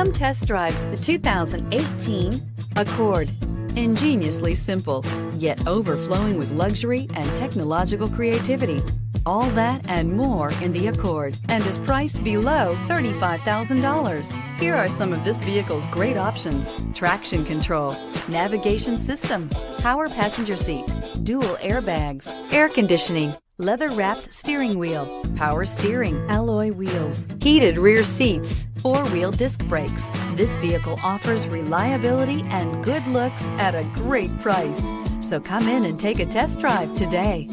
Come test drive the 2018 Accord. Ingeniously simple, yet overflowing with luxury and technological creativity. All that and more in the Accord, and is priced below $35,000. Here are some of this vehicle's great options: traction control, navigation system, power passenger seat, dual airbags, air conditioning, leather-wrapped steering wheel, power steering, alloy wheels, heated rear seats, four-wheel disc brakes. This vehicle offers reliability and good looks at a great price. So come in and take a test drive today.